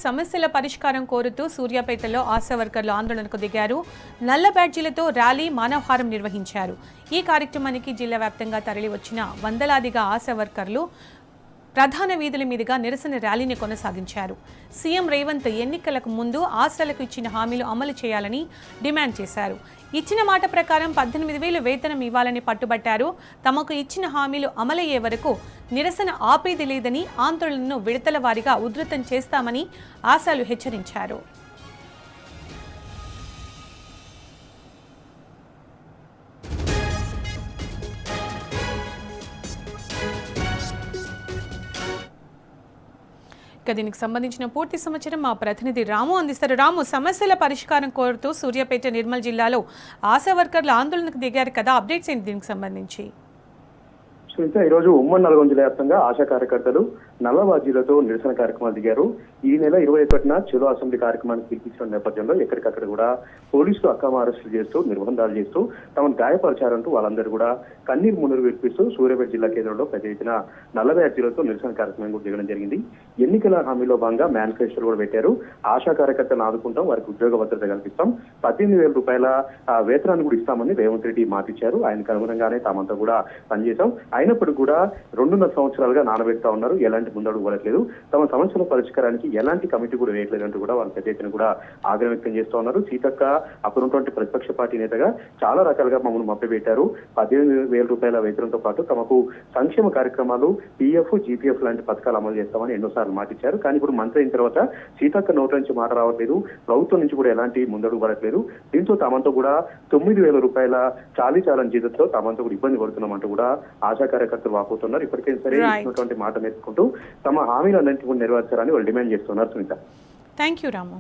సమస్యల పరిష్కారం కోరుతూ సూర్యాపేటలో ఆశా వర్కర్లు ఆందోళనకు దిగారు. నల్ల బ్యాడ్జీలతో ర్యాలీ, మానవహారం నిర్వహించారు. ఈ కార్యక్రమానికి జిల్లా వ్యాప్తంగా తరలి వచ్చిన వందలాదిగా ఆశా వర్కర్లు ప్రధాన వీధుల మీదుగా నిరసన ర్యాలీని కొనసాగించారు. సీఎం రేవంత్ ఎన్నికలకు ముందు ఆశలకు ఇచ్చిన హామీలు అమలు చేయాలని డిమాండ్ చేశారు. ఇచ్చిన మాట ప్రకారం 18,000 వేతనం ఇవ్వాలని పట్టుబట్టారు. తమకు ఇచ్చిన హామీలు అమలయ్యే వరకు నిరసన ఆపేది లేదని, ఆందోళనను విడతల వారీగా ఉధృతం చేస్తామని ఆశాలు హెచ్చరించారు. దీనికి సంబంధించిన పూర్తి సమాచారం మా ప్రతినిధి రాము అందిస్తారు. రాము, సమస్యల పరిష్కారం కోరుతూ సూర్యాపేట, నిర్మల్ జిల్లాలో ఆశా వర్కర్లు ఆందోళనకు దిగారు కదా, అప్డేట్స్ ఏంటి దీనికి సంబంధించి? ఈరోజు ఉమ్మడి నల్గొండ జిల్లా వ్యాప్తంగా ఆశా కార్యకర్తలు నల్ల బాధ్యులతో నిరసన కార్యక్రమాలు దిగారు. ఈ నెల 21న చెలో అసెంబ్లీ కార్యక్రమానికి పిలిపించిన నేపథ్యంలో ఎక్కడికక్కడ కూడా పోలీసులు అక్రమ అరెస్టులు చేస్తూ, నిర్బంధాలు చేస్తూ తమను గాయపరిచారంటూ వాళ్ళందరూ కూడా కన్నీరు మున్నీరు వినిపిస్తూ సూర్యాపేట జిల్లా కేంద్రంలో పెద్ద ఎత్తున నల్ల బ్యాడ్జీలతో నిరసన కార్యక్రమం కూడా దిగడం జరిగింది. ఎన్నికల హామీలో భాగంగా మేనిఫెస్టోలు కూడా పెట్టారు. ఆశా కార్యకర్తలను ఆదుకుంటాం, వారికి ఉద్యోగ భద్రత కల్పిస్తాం, 18,000 రూపాయల వేతనాన్ని కూడా ఇస్తామని రేవంత్ రెడ్డి మాటిచ్చారు. ఆయనకు అనుగుణంగానే తామంతా కూడా పనిచేశాం. అయినప్పటికీ కూడా 2.5 సంవత్సరాలుగా నానబెడతా ఉన్నారు. ఎలాంటి ముందడుగు పడట్లేదు. తమ సమస్యల పరిష్కారానికి ఎలాంటి కమిటీ కూడా వేయట్లేదంటూ కూడా వాళ్ళు పెద్ద ఎత్తున కూడా ఆగ్రహం వ్యక్తం చేస్తూ ఉన్నారు. సీతక్క అప్పుడున్నటువంటి ప్రతిపక్ష పార్టీ నేతగా చాలా రకాలుగా మమ్మల్ని మభ్యపెట్టారు. 18,000 రూపాయల వేతనంతో పాటు తమకు సంక్షేమ కార్యక్రమాలు, PF, GPF లాంటి పథకాలు అమలు చేస్తామని ఎన్నోసార్లు మాటిచ్చారు. కానీ ఇప్పుడు మంత్రి అయిన తర్వాత సీతక్క నోట్ల నుంచి మాట రావట్లేదు, ప్రభుత్వం నుంచి కూడా ఎలాంటి ముందడుగు పడట్లేదు. దీంతో తమంతో కూడా 9,000 రూపాయల చాలీచాలని జీతంతో తమంతో కూడా ఇబ్బంది పడుతున్నామంటూ కూడా ఆశా కార్యకర్తలు వాపోతున్నారు. ఇప్పటికైనా సరే ఇచ్చినటువంటి మాట నేర్చుకుంటూ తమ హామీలన్నింటినీ కూడా నెరవేర్చాలని వాళ్ళు డిమాండ్ చేస్తున్నారు. Sunitha, thank you Ramu.